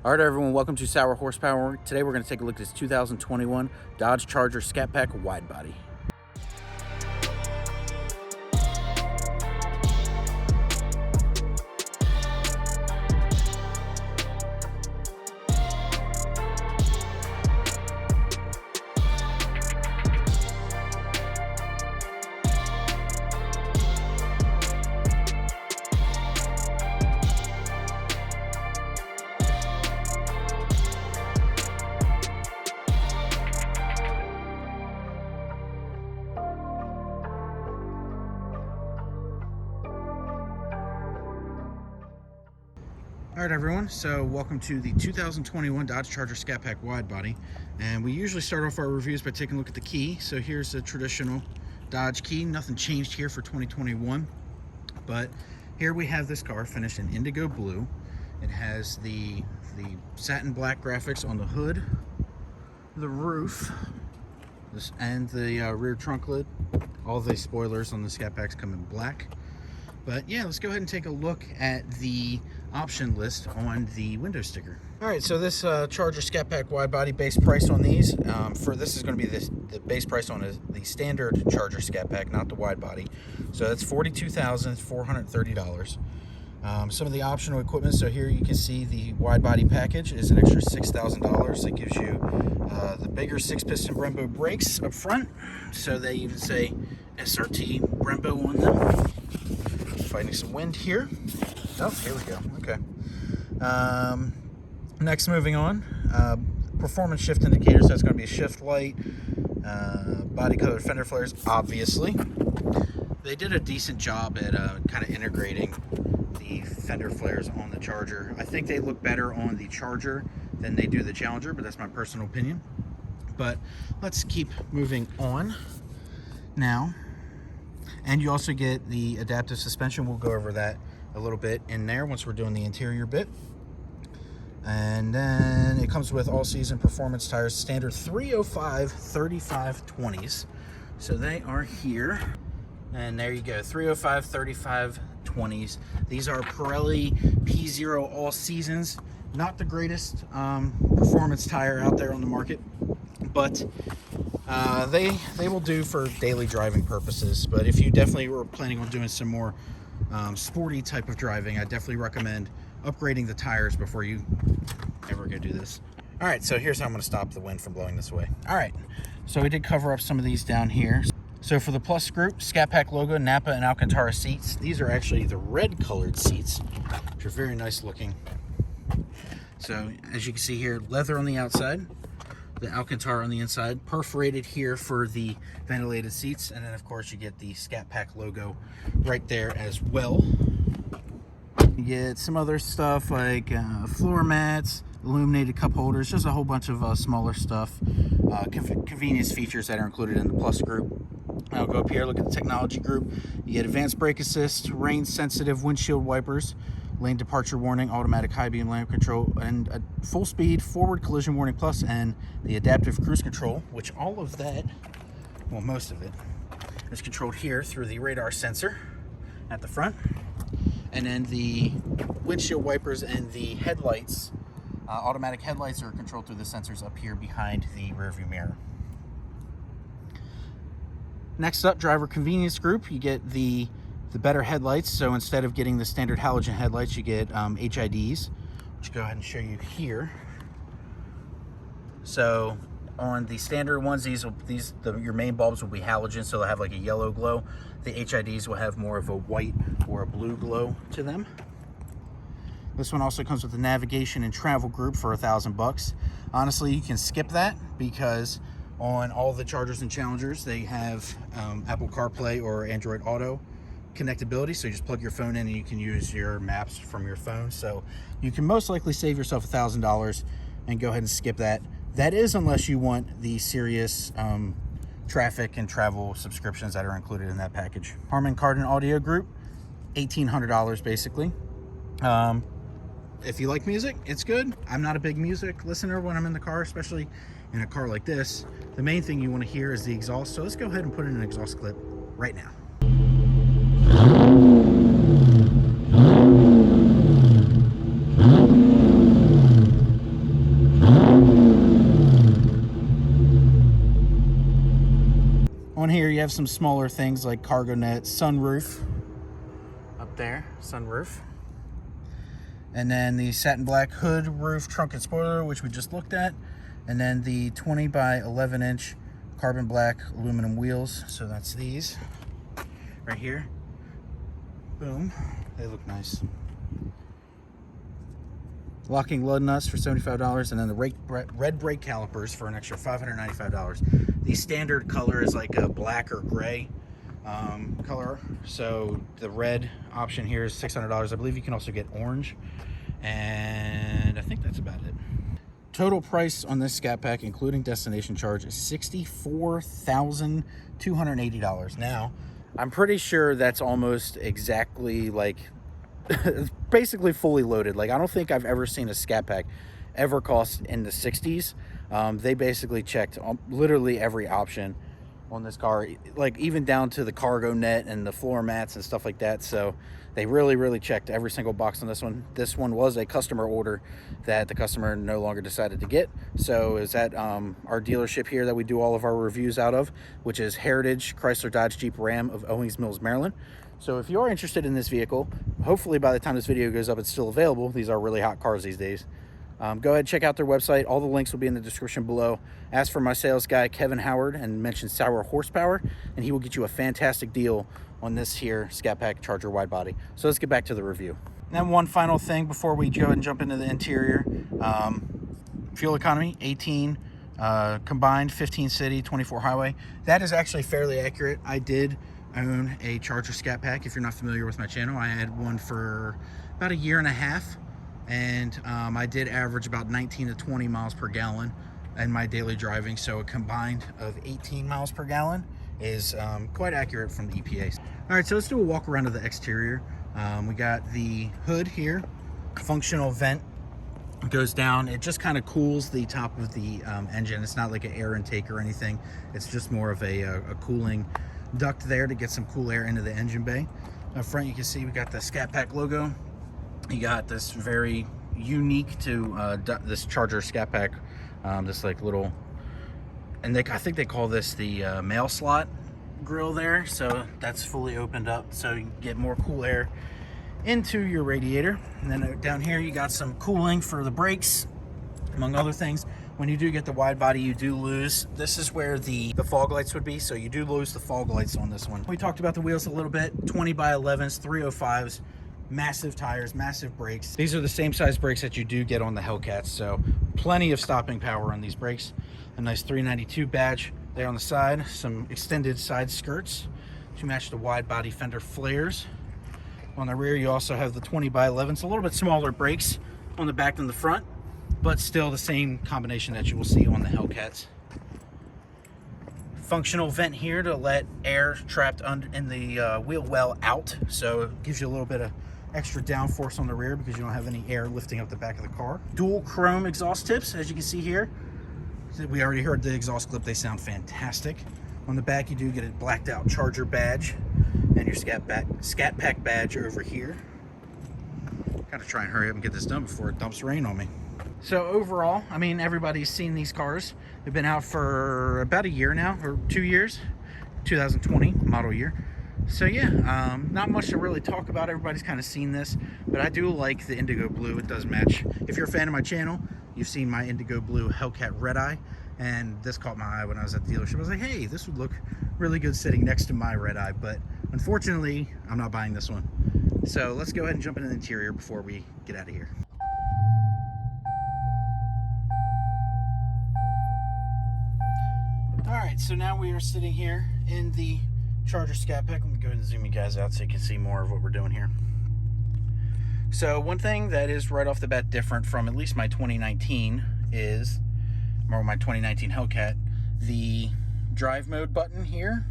All right, everyone, welcome to Sour Horsepower. Today we're going to take a look at this 2021 Dodge Charger Scatpack Widebody. All right, everyone, so welcome to the 2021 Dodge Charger Scatpack Widebody, and we usually start off our reviews by taking a look at the key. So here's the traditional Dodge key. Nothing changed here for 2021, but here we have this car finished in indigo blue. It has the satin black graphics on the hood, the roof, and the rear trunk lid. All the spoilers on the Scatpacks come in black. But yeah, let's go ahead and take a look at the option list on the window sticker. All right, so this Charger Scatpack Widebody base price on these, for this is going to be the base price on the standard Charger Scatpack, not the Widebody. So that's $42,430. Some of the optional equipment, so here you can see the Widebody package is an extra $6,000. It gives you the bigger 6-piston Brembo brakes up front, so they even say SRT Brembo on them. Fighting some wind here. Oh, here we go. Okay. Next, moving on. Performance shift indicators. That's going to be a shift light. Body colored fender flares, obviously. They did a decent job at kind of integrating the fender flares on the Charger. I think they look better on the Charger than they do the Challenger, but that's my personal opinion. But let's keep moving on now. And you also get the adaptive suspension. We'll go over that a little bit in there once we're doing the interior bit. And then it comes with all-season performance tires, standard 305 35/20s. So they are here. And there you go, 305 35/20s. These are Pirelli P0 all seasons. Not the greatest performance tire out there on the market, but they will do for daily driving purposes. But if you definitely were planning on doing some more sporty type of driving, I definitely recommend upgrading the tires before you ever go do this. All right, so here's how I'm going to stop the wind from blowing this way. All right, so we did cover up some of these down here. So for the Plus group, Scatpack logo, Napa and Alcantara seats. These are actually the red colored seats, which are very nice looking. So as you can see here, leather on the outside, the Alcantara on the inside, perforated here for the ventilated seats, and then of course you get the Scatpack logo right there as well. You get some other stuff like floor mats, illuminated cup holders, just a whole bunch of smaller stuff, convenience features that are included in the Plus group. I'll go up here, look at the technology group. You get advanced brake assist, rain sensitive windshield wipers, lane departure warning, automatic high beam lamp control, and a full speed forward collision warning plus, and the adaptive cruise control, which all of that, well, most of it, is controlled here through the radar sensor at the front. And then the windshield wipers and the headlights, automatic headlights, are controlled through the sensors up here behind the rearview mirror. Next up, driver convenience group. You get the better headlights. So instead of getting the standard halogen headlights, you get HIDs, which I'll go ahead and show you here. So on the standard ones, your main bulbs will be halogen, so they'll have like a yellow glow. The HIDs will have more of a white or a blue glow to them. This one also comes with the navigation and travel group for $1,000. Honestly, you can skip that because on all the Chargers and Challengers, they have Apple CarPlay or Android Auto connectability, so you just plug your phone in and you can use your maps from your phone. So you can most likely save yourself $1,000 and go ahead and skip that. That is unless you want the serious traffic and travel subscriptions that are included in that package. Harman Kardon audio group, $1,800 basically. If you like music, it's good. I'm not a big music listener when I'm in the car, especially in a car like this. The main thing you want to hear is the exhaust, so let's go ahead and put in an exhaust clip right now. On here you have some smaller things like cargo net, sunroof up there, sunroof. And then the satin black hood, roof, trunk, and spoiler, which we just looked at. And then the 20 by 11 inch carbon black aluminum wheels. So that's these right here. Boom. They look nice. Locking lug nuts for $75, and then the red brake calipers for an extra $595. The standard color is like a black or gray color. So the red option here is $600. I believe you can also get orange. And I think that's about it. Total price on this Scat Pack, including destination charge, is $64,280. Now, I'm pretty sure that's almost exactly like, it's basically fully loaded. Like, I don't think I've ever seen a Scat Pack ever cost in the 60s. They basically checked literally every option on this car, like even down to the cargo net and the floor mats and stuff like that. So they really checked every single box on this one. This one was a customer order that the customer no longer decided to get. So is at our dealership here that we do all of our reviews out of, which is Heritage Chrysler Dodge Jeep Ram of Owings Mills, Maryland. So if you are interested in this vehicle, hopefully by the time this video goes up, it's still available. These are really hot cars these days. Go ahead, check out their website. All the links will be in the description below. Ask for my sales guy, Kevin Howard, and mention Sour Horsepower, and he will get you a fantastic deal on this here Scat Pack Charger wide body. So let's get back to the review. And one final thing before we go and jump into the interior. Fuel economy, 18 combined, 15 city, 24 highway. That is actually fairly accurate. I did own a Charger Scat Pack. If you're not familiar with my channel, I had one for about a year and a half. And I did average about 19 to 20 miles per gallon in my daily driving. So a combined of 18 miles per gallon is quite accurate from the EPA. All right, so let's do a walk around of the exterior. We got the hood here, functional vent goes down. It just kind of cools the top of the engine. It's not like an air intake or anything. It's just more of a cooling duct there to get some cool air into the engine bay. Up front, you can see we got the Scat Pack logo. You got this very unique to this Charger Scat Pack, this like little, and I think they call this the mail slot grill there. So that's fully opened up so you can get more cool air into your radiator. And then down here you got some cooling for the brakes, among other things. When you do get the wide body, you do lose, this is where the fog lights would be, so you do lose the fog lights on this one. We talked about the wheels a little bit, 20 by 11s, 305s. Massive tires, massive brakes. These are the same size brakes that you do get on the Hellcats, so plenty of stopping power on these brakes. A nice 392 badge there on the side, some extended side skirts to match the wide body fender flares. On the rear you also have the 20 by 11s, a little bit smaller brakes on the back than the front, but still the same combination that you will see on the Hellcats. Functional vent here to let air trapped in the wheel well out, so it gives you a little bit of extra downforce on the rear because you don't have any air lifting up the back of the car. Dual chrome exhaust tips, as you can see here. We already heard the exhaust clip, they sound fantastic. On the back you do get a blacked out Charger badge and your Scat Pack badge over here. Gotta try and hurry up and get this done before it dumps rain on me. So overall, I mean, everybody's seen these cars. They've been out for about a year now, or 2 years, 2020 model year. So yeah, not much to really talk about. Everybody's kind of seen this, but I do like the indigo blue. It does match. If you're a fan of my channel, you've seen my indigo blue Hellcat Redeye, and this caught my eye when I was at the dealership. I was like, hey, this would look really good sitting next to my Redeye, but unfortunately, I'm not buying this one. So let's go ahead and jump into the interior before we get out of here. All right, so now we are sitting here in the Charger Scat Pack. Let me go ahead and zoom you guys out so you can see more of what we're doing here. So one thing that is right off the bat different from at least my 2019 is, or my 2019 Hellcat, the drive mode button here.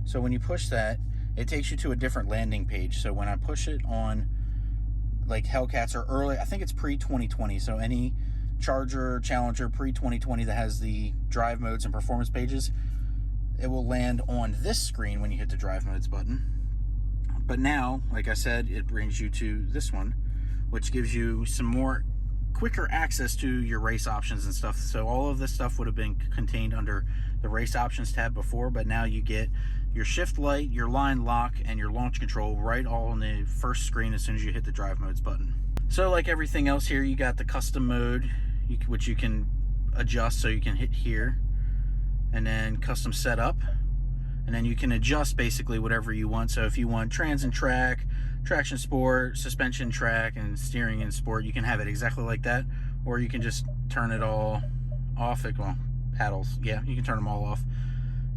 So when you push that, it takes you to a different landing page. So when I push it on like Hellcats or early, I think it's pre-2020, so any Charger, Challenger pre-2020 that has the drive modes and performance pages, it will land on this screen when you hit the drive modes button. But now, like I said, it brings you to this one, which gives you some more quicker access to your race options and stuff. So all of this stuff would have been contained under the race options tab before, but now you get your shift light, your line lock, and your launch control right all on the first screen as soon as you hit the drive modes button. So like everything else here, you got the custom mode, which you can adjust, so you can hit here, and then custom setup, and then you can adjust basically whatever you want. So if you want trans and track, traction sport, suspension track, and steering and sport, you can have it exactly like that, or you can just turn it all off. Well, paddles, yeah, you can turn them all off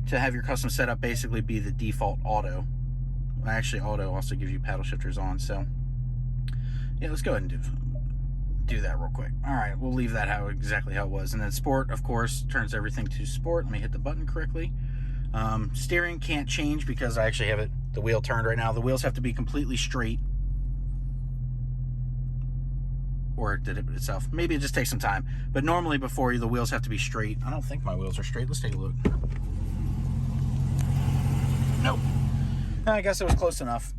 to have your custom setup basically be the default auto. Actually, auto also gives you paddle shifters on. So yeah, let's go ahead and do that real quick. All right, we'll leave that exactly how it was. And then sport, of course, turns everything to sport. Let me hit the button correctly. Steering can't change because I actually have the wheel turned right now. The wheels have to be completely straight. Or it did it itself. Maybe it just takes some time. But normally before, the wheels have to be straight. I don't think my wheels are straight. Let's take a look. Nope. I guess it was close enough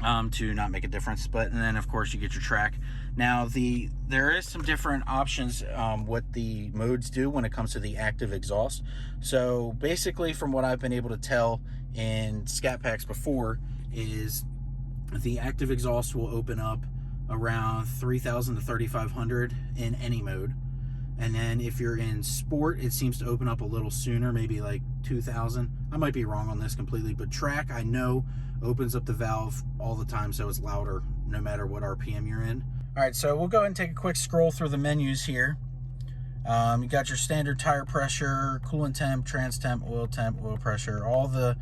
to not make a difference. And then of course you get your track. Now there is some different options what the modes do when it comes to the active exhaust. So basically, from what I've been able to tell in Scat Packs before, is the active exhaust will open up around 3,000 to 3,500 in any mode. And then if you're in sport, it seems to open up a little sooner, maybe like 2,000. I might be wrong on this completely, but track, I know, opens up the valve all the time, so it's louder no matter what RPM you're in. All right, so we'll go ahead and take a quick scroll through the menus here. You got your standard tire pressure, coolant temp, trans temp, oil pressure, all the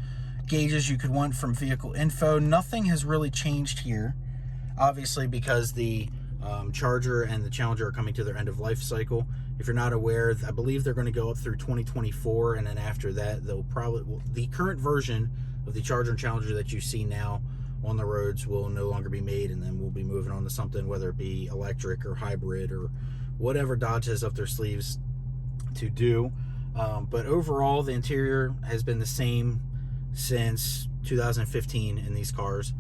gauges you could want from vehicle info. Nothing has really changed here, obviously, because the Charger and the Challenger are coming to their end of life cycle. If you're not aware, I believe they're going to go up through 2024, and then after that, they'll the current version of the Charger and Challenger that you see now on the roads will no longer be made, and then we'll be moving on to something, whether it be electric or hybrid or whatever Dodge has up their sleeves to do. But overall, the interior has been the same since 2015 in these cars,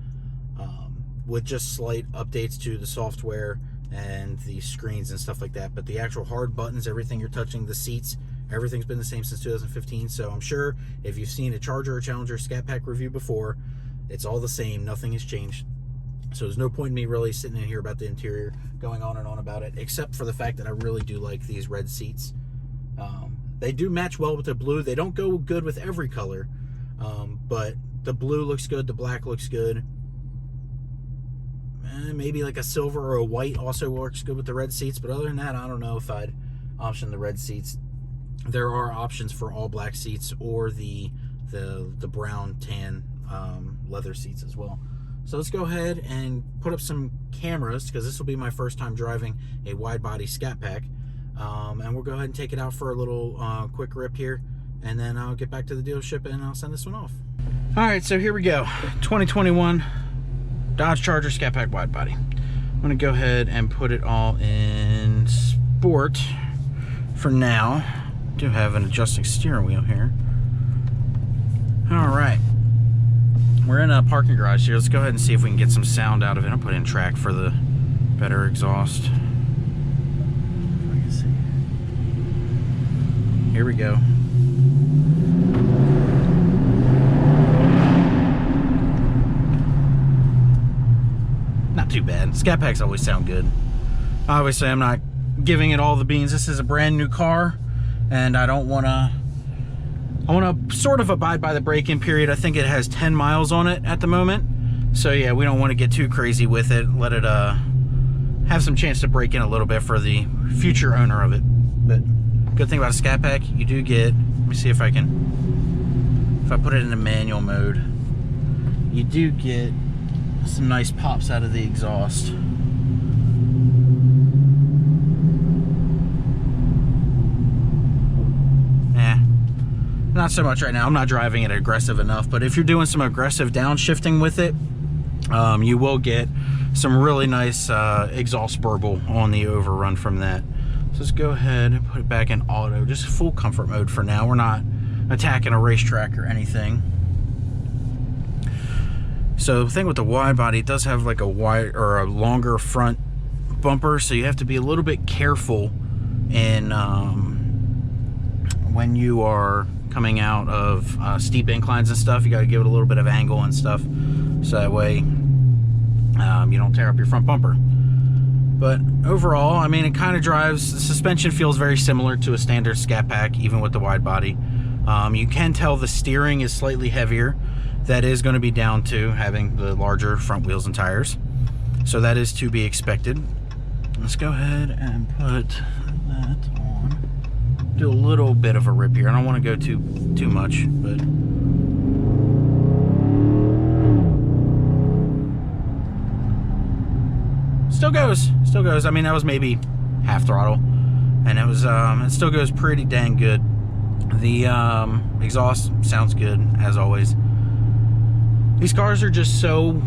with just slight updates to the software and the screens and stuff like that. But the actual hard buttons, everything you're touching, the seats, everything's been the same since 2015. So I'm sure if you've seen a Charger or Challenger Scat Pack review before, it's all the same. Nothing has changed. So there's no point in me really sitting in here about the interior, going on and on about it, except for the fact that I really do like these red seats. They do match well with the blue. They don't go good with every color, but the blue looks good, the black looks good. Maybe like a silver or a white also works good with the red seats, but other than that, I don't know if I'd option the red seats. There are options for all black seats or the brown tan leather seats as well. So let's go ahead and put up some cameras, because this will be my first time driving a wide body Scat Pack, and we'll go ahead and take it out for a little quick rip here, and then I'll get back to the dealership and I'll send this one off. All right, so here we go. 2021 Dodge Charger Scat Pack Wide Body. I'm gonna go ahead and put it all in sport for now. I do have an adjusting steering wheel here. All right, we're in a parking garage here. Let's go ahead and see if we can get some sound out of it. I'll put in track for the better exhaust. If I can see. Here we go. Not too bad. Scat Packs always sound good. Obviously, I'm not giving it all the beans. This is a brand new car, and I don't want to. I want to sort of abide by the break-in period. I think it has 10 miles on it at the moment. So yeah, we don't want to get too crazy with it. Let it have some chance to break in a little bit for the future owner of it. But good thing about a Scat Pack, you do get, let me see if I put it in manual mode, you do get some nice pops out of the exhaust. Not so much right now. I'm not driving it aggressive enough, but if you're doing some aggressive downshifting with it, you will get some really nice exhaust burble on the overrun from that. So let's go ahead and put it back in auto, just full comfort mode for now. We're not attacking a racetrack or anything. So the thing with the wide body, it does have like a wide or a longer front bumper, so you have to be a little bit careful in when you are coming out of steep inclines and stuff. You got to give it a little bit of angle and stuff, so that way you don't tear up your front bumper. But overall, I mean, it kind of drives, the suspension feels very similar to a standard Scat Pack, even with the wide body. You can tell the steering is slightly heavier. That is going to be down to having the larger front wheels and tires, so that is to be expected. Let's go ahead and put that on. Do a little bit of a rip here. I don't want to go too much, but still goes. I mean, that was maybe half throttle, and it was it still goes pretty dang good. The exhaust sounds good as always. These cars are just so,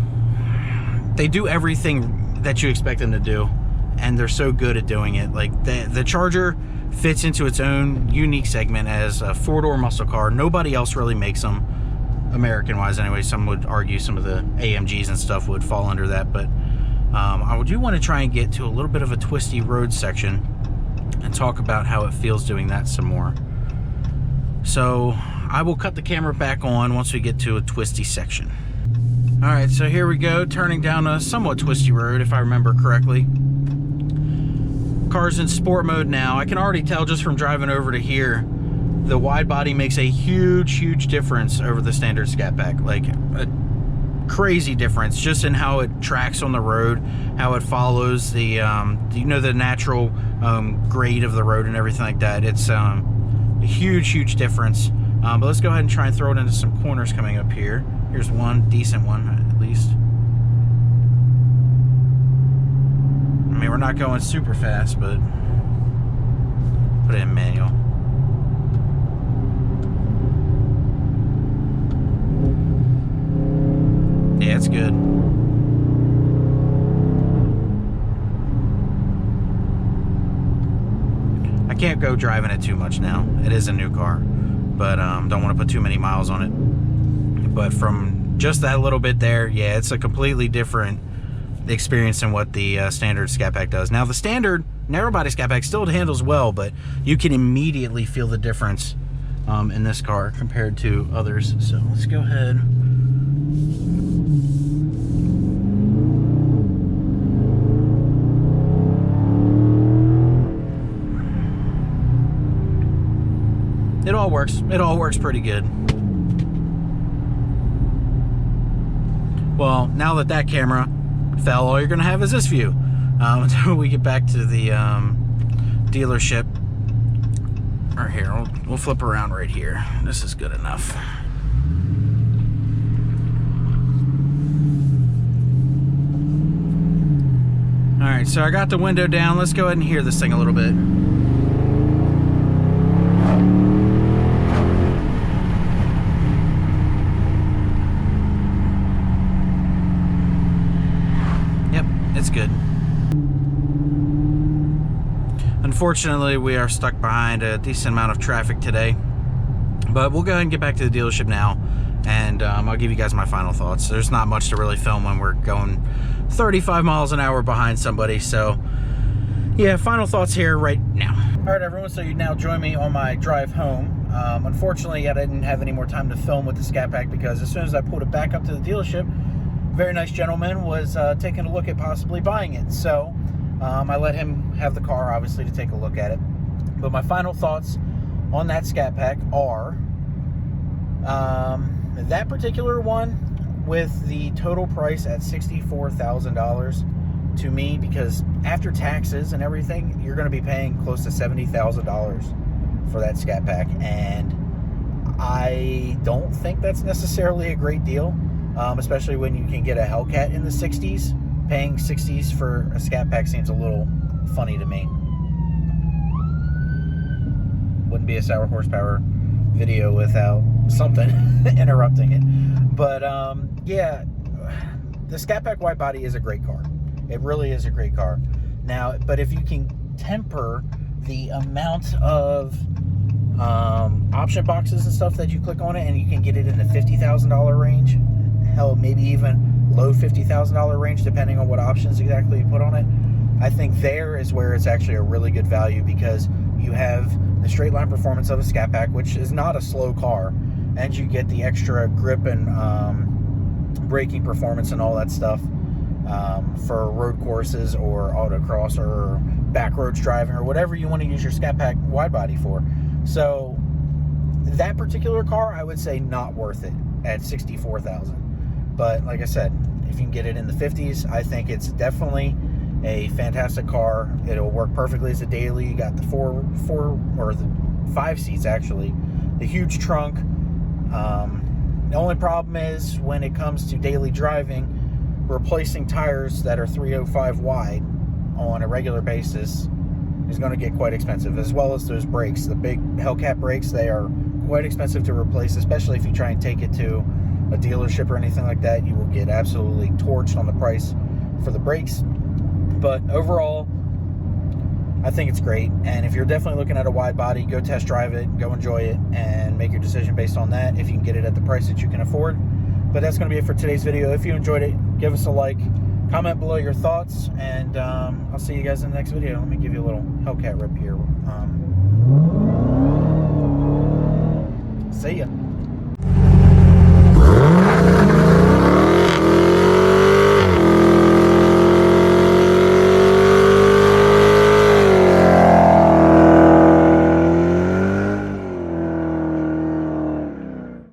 they do everything that you expect them to do, and they're so good at doing it. Like the Charger fits into its own unique segment as a four-door muscle car. Nobody else really makes them, American-wise anyway. Some would argue some of the AMGs and stuff would fall under that, but I do want to try and get to a little bit of a twisty road section and talk about how it feels doing that some more. So I will cut the camera back on once we get to a twisty section. All right, so here we go, turning down a somewhat twisty road, if I remember correctly. Car's in sport mode now. I can already tell just from driving over to here, the wide body makes a huge difference over the standard Scat Pack. Like a crazy difference just in how it tracks on the road, how it follows the you know, the natural grade of the road and everything like that. It's a huge difference. But let's go ahead and try and throw it into some corners coming up here. Here's one decent one, at least. I mean, we're not going super fast, but put it in manual. Yeah, it's good. I can't go driving it too much now. It is a new car, but don't want to put too many miles on it. But from just that little bit there, yeah, it's a completely different experience than what the standard Scat Pack does. Now, the standard narrow body Scat Pack still handles well, but you can immediately feel the difference in this car compared to others. So let's go ahead. It all works. It all works pretty good. Well, now that that camera fell, all you're going to have is this view until we get back to the dealership. Right here, we'll flip around right here. This is good enough. All right, so I got the window down. Let's go ahead and hear this thing a little bit. It's good. Unfortunately, we are stuck behind a decent amount of traffic today, but we'll go ahead and get back to the dealership now, and I'll give you guys my final thoughts. There's not much to really film when we're going 35 miles an hour behind somebody, so yeah, final thoughts here right now. All right, everyone, so you now join me on my drive home. Unfortunately, I didn't have any more time to film with the Scat Pack because as soon as I pulled it back up to the dealership, very nice gentleman was taking a look at possibly buying it. So I let him have the car, obviously, to take a look at it. But my final thoughts on that Scat Pack are that particular one with the total price at $64,000 to me, because after taxes and everything, you're going to be paying close to $70,000 for that Scat Pack. And I don't think that's necessarily a great deal. Especially when you can get a Hellcat in the 60s. Paying 60s for a Scat Pack seems a little funny to me. Wouldn't be a sour horsepower video without something interrupting it. But yeah, the Scat Pack Widebody is a great car. It really is a great car. Now, but if you can temper the amount of option boxes and stuff that you click on it, and you can get it in the $50,000 range, hell, maybe even low $50,000 range, depending on what options exactly you put on it, I think there is where it's actually a really good value, because you have the straight line performance of a Scatpack, which is not a slow car, and you get the extra grip and braking performance and all that stuff for road courses or autocross or back roads driving or whatever you want to use your Scatpack Widebody for. So that particular car, I would say not worth it at $64,000. But like I said, if you can get it in the 50s, I think it's definitely a fantastic car. It'll work perfectly as a daily. You got the four or the 5 seats actually, the huge trunk. The only problem is when it comes to daily driving, replacing tires that are 305 wide on a regular basis is going to get quite expensive, as well as those brakes. The big Hellcat brakes, they are quite expensive to replace, especially if you try and take it to a dealership or anything like that. You will get absolutely torched on the price for the brakes. But overall, I think it's great. And if you're definitely looking at a wide body, go test drive it, go enjoy it, and make your decision based on that if you can get it at the price that you can afford. But that's going to be it for today's video. If you enjoyed it, give us a like, comment below your thoughts, and I'll see you guys in the next video. Let me give you a little Hellcat rip here.